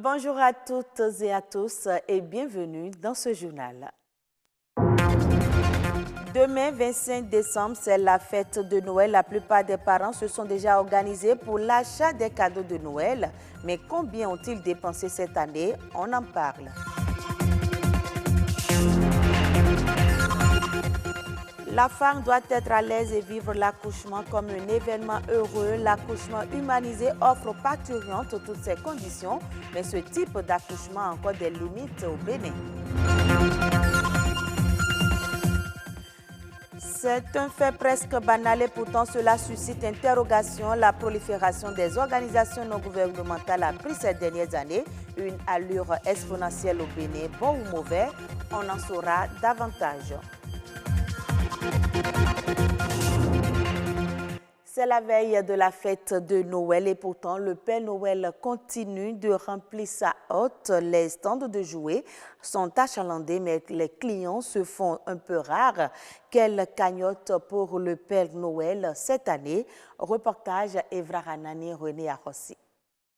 Bonjour à toutes et à tous et bienvenue dans ce journal. Demain, 25 décembre, c'est la fête de Noël. La plupart des parents se sont déjà organisés pour l'achat des cadeaux de Noël. Mais combien ont-ils dépensé cette année? On en parle. La femme doit être à l'aise et vivre l'accouchement comme un événement heureux. L'accouchement humanisé offre aux parturientes toutes ces conditions, mais ce type d'accouchement a encore des limites au Bénin. C'est un fait presque banal et pourtant cela suscite interrogation. La prolifération des organisations non gouvernementales a pris ces dernières années une allure exponentielle au Bénin. Bon ou mauvais, on en saura davantage. C'est la veille de la fête de Noël et pourtant le Père Noël continue de remplir sa hôte. Les stands de jouets sont achalandés mais les clients se font un peu rares. Quelle cagnotte pour le Père Noël cette année? Reportage Evra Hanani, René Arossi.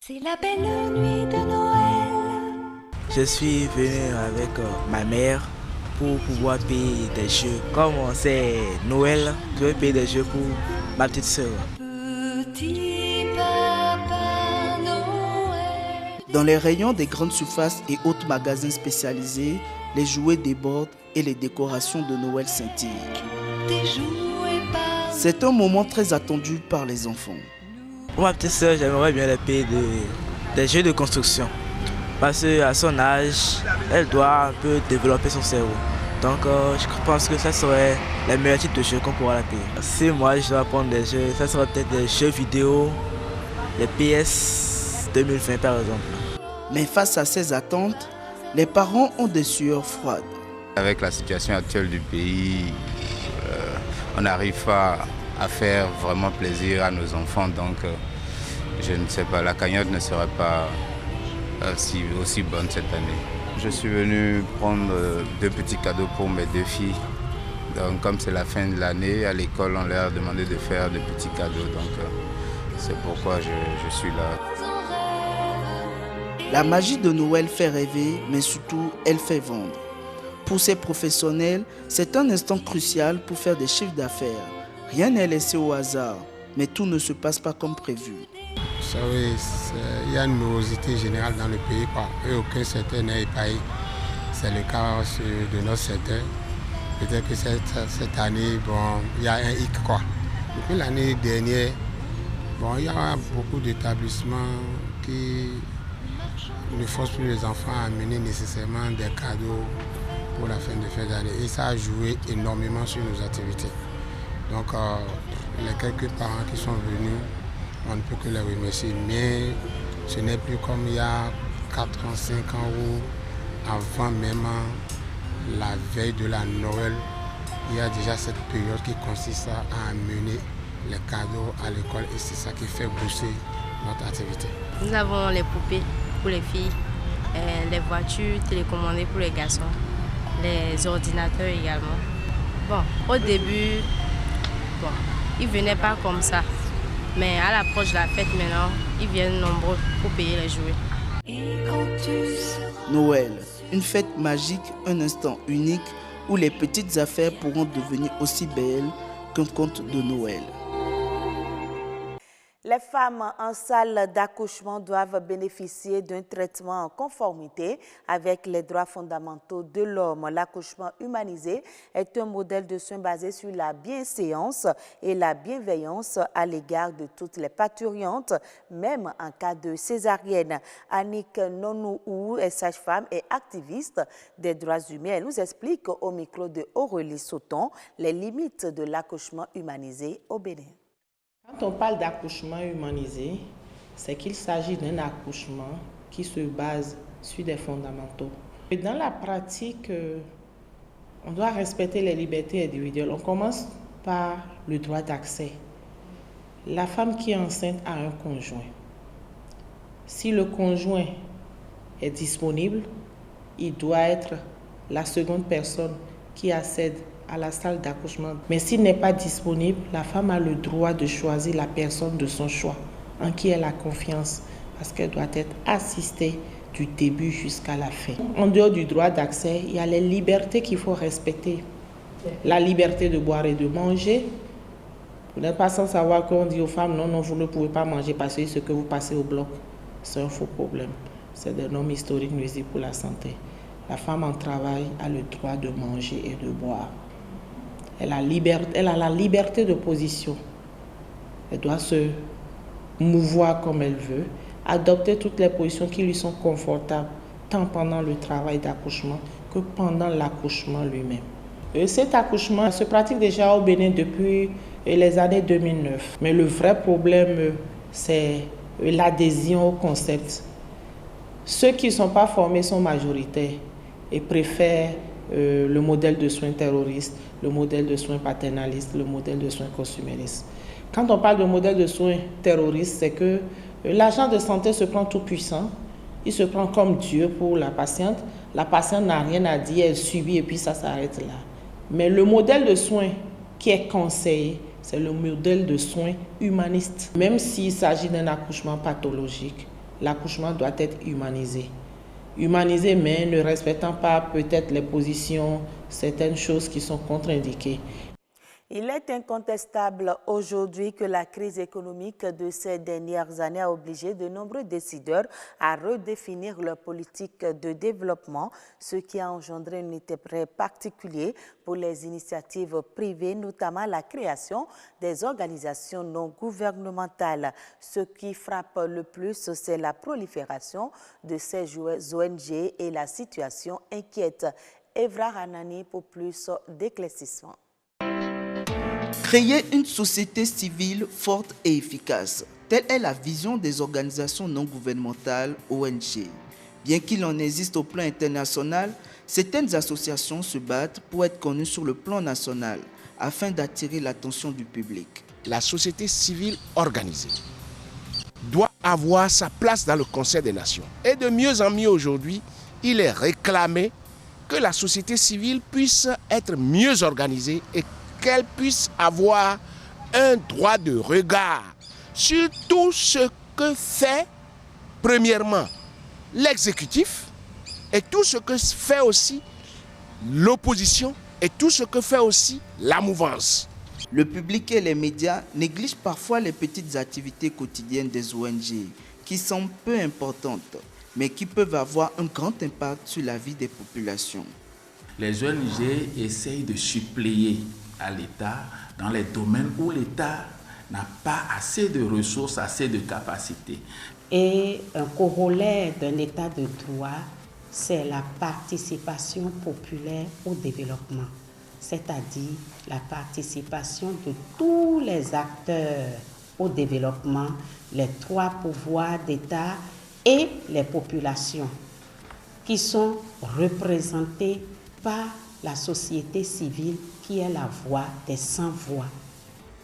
C'est la belle nuit de Noël. Je suis venu avec ma mère pour pouvoir payer des jeux. Comme c'est Noël, je vais payer des jeux pour ma petite sœur. Petit papa Noël. Dans les rayons des grandes surfaces et autres magasins spécialisés, les jouets débordent et les décorations de Noël scintillent. C'est un moment très attendu par les enfants. Pour ma petite sœur, j'aimerais bien la payer des jeux de construction. Parce qu'à son âge, elle doit un peu développer son cerveau. Donc je pense que ça serait le meilleur type de jeu qu'on pourra la payer. Si moi je dois prendre des jeux, ça serait peut-être des jeux vidéo, les PS 2020 par exemple. Mais face à ces attentes, les parents ont des sueurs froides. Avec la situation actuelle du pays, on n'arrive pas à faire vraiment plaisir à nos enfants. Donc je ne sais pas, la cagnotte ne serait pas aussi bonne cette année. Je suis venu prendre 2 petits cadeaux pour mes 2 filles. Donc, comme c'est la fin de l'année, à l'école, on leur a demandé de faire de petits cadeaux. Donc, c'est pourquoi je suis là. La magie de Noël fait rêver, mais surtout, elle fait vendre. Pour ces professionnels, c'est un instant crucial pour faire des chiffres d'affaires. Rien n'est laissé au hasard, mais tout ne se passe pas comme prévu. Vous savez, il y a une morosité générale dans le pays, quoi. Et aucun secteur n'est épargné. C'est le cas de notre secteur. Peut-être que cette année, bon, il y a un hic, quoi. Depuis l'année dernière, bon, il y a beaucoup d'établissements qui ne forcent plus les enfants à amener nécessairement des cadeaux pour la fin de fin d'année. Et ça a joué énormément sur nos activités. Donc, les quelques parents qui sont venus, on ne peut que les remercier, mais ce n'est plus comme il y a 4 ans, 5 ans où, avant même la veille de la Noël, il y a déjà cette période qui consiste à amener les cadeaux à l'école et c'est ça qui fait booster notre activité. Nous avons les poupées pour les filles, les voitures télécommandées pour les garçons, les ordinateurs également. Bon, au début, ils ne venaient pas comme ça. Mais à l'approche de la fête maintenant, ils viennent nombreux pour payer les jouets. Noël, une fête magique, un instant unique où les petites affaires pourront devenir aussi belles qu'un conte de Noël. Les femmes en salle d'accouchement doivent bénéficier d'un traitement en conformité avec les droits fondamentaux de l'homme. L'accouchement humanisé est un modèle de soins basé sur la bienséance et la bienveillance à l'égard de toutes les parturientes, même en cas de césarienne. Annick Nonouou est sage-femme et activiste des droits humains. Elle nous explique au micro de Aurélie Sauton les limites de l'accouchement humanisé au Bénin. Quand on parle d'accouchement humanisé, c'est qu'il s'agit d'un accouchement qui se base sur des fondamentaux. Et dans la pratique, on doit respecter les libertés individuelles. On commence par le droit d'accès. La femme qui est enceinte a un conjoint. Si le conjoint est disponible, il doit être la seconde personne qui accède à la salle d'accouchement. Mais s'il n'est pas disponible, la femme a le droit de choisir la personne de son choix, en qui elle a confiance, parce qu'elle doit être assistée du début jusqu'à la fin. En dehors du droit d'accès, il y a les libertés qu'il faut respecter. La liberté de boire et de manger. Vous n'êtes pas sans savoir qu'on dit aux femmes, non, vous ne pouvez pas manger parce que ce que vous passez au bloc, c'est un faux problème. C'est des normes historiques nuisibles pour la santé. La femme en travail a le droit de manger et de boire. Elle a la liberté de position. Elle doit se mouvoir comme elle veut, adopter toutes les positions qui lui sont confortables, tant pendant le travail d'accouchement que pendant l'accouchement lui-même. Cet accouchement se pratique déjà au Bénin depuis les années 2009. Mais le vrai problème, c'est l'adhésion au concept. Ceux qui ne sont pas formés sont majoritaires et préfèrent le modèle de soins terroriste, le modèle de soins paternaliste, le modèle de soins consuméristes. Quand on parle de modèle de soins terroriste, c'est que l'agent de santé se prend tout puissant, il se prend comme Dieu pour la patiente n'a rien à dire, elle subit et puis ça s'arrête là. Mais le modèle de soins qui est conseillé, c'est le modèle de soins humaniste. Même s'il s'agit d'un accouchement pathologique, l'accouchement doit être humanisé. Humanisé, mais ne respectant pas peut-être les positions, certaines choses qui sont contre-indiquées. Il est incontestable aujourd'hui que la crise économique de ces dernières années a obligé de nombreux décideurs à redéfinir leur politique de développement, ce qui a engendré un intérêt particulier pour les initiatives privées, notamment la création des organisations non gouvernementales. Ce qui frappe le plus, c'est la prolifération de ces ONG et la situation inquiète. Evra Hanani pour plus d'éclaircissement. Créer une société civile forte et efficace, telle est la vision des organisations non gouvernementales ONG. Bien qu'il en existe au plan international, certaines associations se battent pour être connues sur le plan national afin d'attirer l'attention du public. La société civile organisée doit avoir sa place dans le Conseil des Nations. Et de mieux en mieux aujourd'hui, il est réclamé que la société civile puisse être mieux organisée et qu'elle puisse avoir un droit de regard sur tout ce que fait, premièrement, l'exécutif et tout ce que fait aussi l'opposition et tout ce que fait aussi la mouvance. Le public et les médias négligent parfois les petites activités quotidiennes des ONG qui sont peu importantes, mais qui peuvent avoir un grand impact sur la vie des populations. Les ONG essayent de suppléer à l'État dans les domaines où l'État n'a pas assez de ressources, assez de capacités. Et un corollaire d'un État de droit, c'est la participation populaire au développement, c'est-à-dire la participation de tous les acteurs au développement, les trois pouvoirs d'État et les populations, qui sont représentés par la société civile qui est la voix des sans-voix.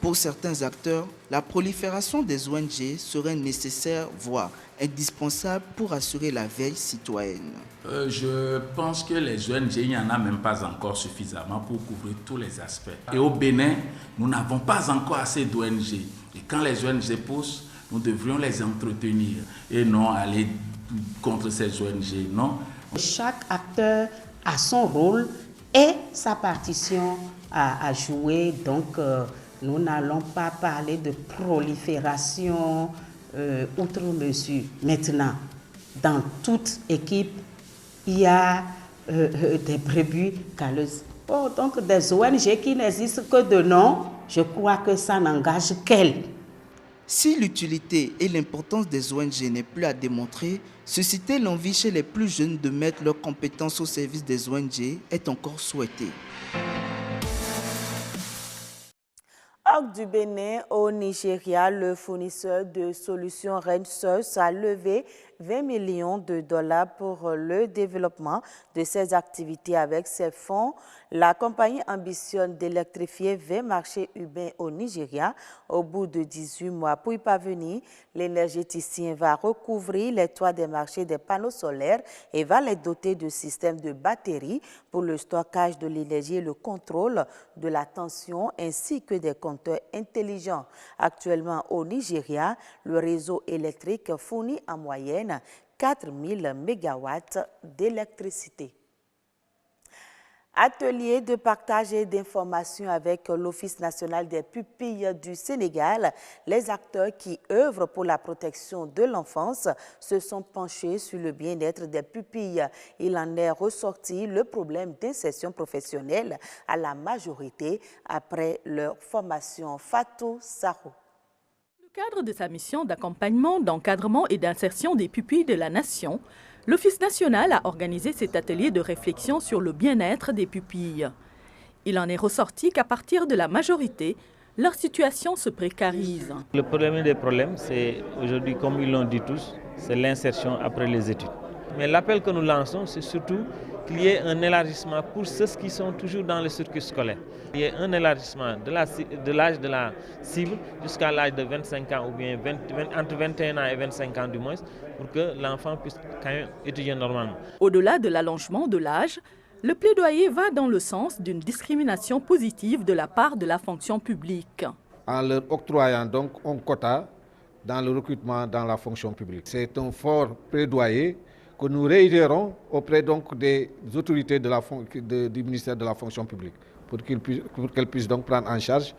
Pour certains acteurs, la prolifération des ONG serait nécessaire, voire indispensable pour assurer la veille citoyenne. Je pense que les ONG, il n'y en a même pas encore suffisamment pour couvrir tous les aspects. Et au Bénin, nous n'avons pas encore assez d'ONG. Et quand les ONG poussent, nous devrions les entretenir et non aller contre ces ONG, non. Chaque acteur a son rôle et sa partition à jouer. Donc, nous n'allons pas parler de prolifération outre mesure. Maintenant, dans toute équipe, il y a des brebis galeuses. Oh, donc, des ONG qui n'existent que de nom, je crois que ça n'engage qu'elles. Si l'utilité et l'importance des ONG n'est plus à démontrer, susciter l'envie chez les plus jeunes de mettre leurs compétences au service des ONG est encore souhaité. Hors du Bénin, au Nigeria, le fournisseur de solutions Renesas a levé 20 millions de dollars pour le développement de ses activités avec ses fonds. La compagnie ambitionne d'électrifier 20 marchés urbains au Nigeria au bout de 18 mois. Pour y parvenir, l'énergéticien va recouvrir les toits des marchés des panneaux solaires et va les doter de systèmes de batteries pour le stockage de l'énergie et le contrôle de la tension ainsi que des compteurs intelligents. Actuellement au Nigeria, le réseau électrique fournit en moyenne 4000 mégawatts d'électricité. Atelier de partage et d'information avec l'Office national des pupilles du Sénégal. Les acteurs qui œuvrent pour la protection de l'enfance se sont penchés sur le bien-être des pupilles. Il en est ressorti le problème d'insertion professionnelle à la majorité après leur formation. Fatou Sarou. Dans le cadre de sa mission d'accompagnement, d'encadrement et d'insertion des pupilles de la nation, l'Office national a organisé cet atelier de réflexion sur le bien-être des pupilles. Il en est ressorti qu'à partir de la majorité, leur situation se précarise. Le problème des problèmes, c'est aujourd'hui, comme ils l'ont dit tous, c'est l'insertion après les études. Mais l'appel que nous lançons, c'est surtout qu'il y ait un élargissement pour ceux qui sont toujours dans le circuit scolaire. Il y ait un élargissement de l'âge de la cible jusqu'à l'âge de 25 ans ou bien entre 21 ans et 25 ans du moins, pour que l'enfant puisse quand même étudier normalement. Au-delà de l'allongement de l'âge, le plaidoyer va dans le sens d'une discrimination positive de la part de la fonction publique. En leur octroyant donc un quota dans le recrutement dans la fonction publique. C'est un fort plaidoyer que nous réitérons auprès donc des autorités du ministère de la fonction publique pour qu'elles puissent donc prendre en charge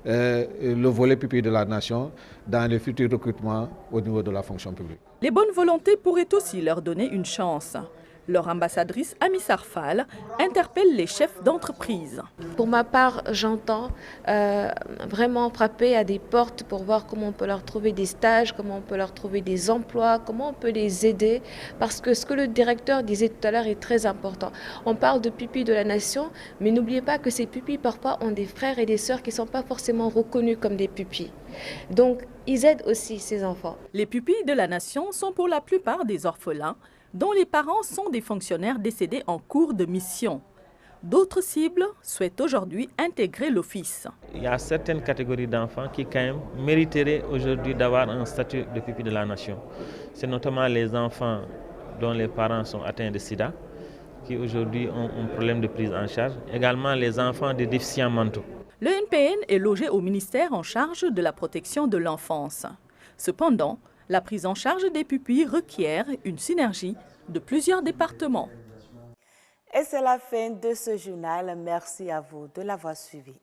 le volet pupille de la nation dans les futurs recrutements au niveau de la fonction publique. Les bonnes volontés pourraient aussi leur donner une chance. Leur ambassadrice Ami Sarfal interpelle les chefs d'entreprise. Pour ma part, j'entends vraiment frapper à des portes pour voir comment on peut leur trouver des stages, comment on peut leur trouver des emplois, comment on peut les aider. Parce que ce que le directeur disait tout à l'heure est très important. On parle de pupilles de la nation, mais n'oubliez pas que ces pupilles parfois ont des frères et des sœurs qui ne sont pas forcément reconnus comme des pupilles. Donc, ils aident aussi ces enfants. Les pupilles de la nation sont pour la plupart des orphelins dont les parents sont des fonctionnaires décédés en cours de mission. D'autres cibles souhaitent aujourd'hui intégrer l'office. Il y a certaines catégories d'enfants qui quand même mériteraient aujourd'hui d'avoir un statut de pupille de la nation. C'est notamment les enfants dont les parents sont atteints de sida, qui aujourd'hui ont un problème de prise en charge. Également les enfants des déficients mentaux. Le NPN est logé au ministère en charge de la protection de l'enfance. Cependant, la prise en charge des pupilles requiert une synergie de plusieurs départements. Et c'est la fin de ce journal. Merci à vous de l'avoir suivi.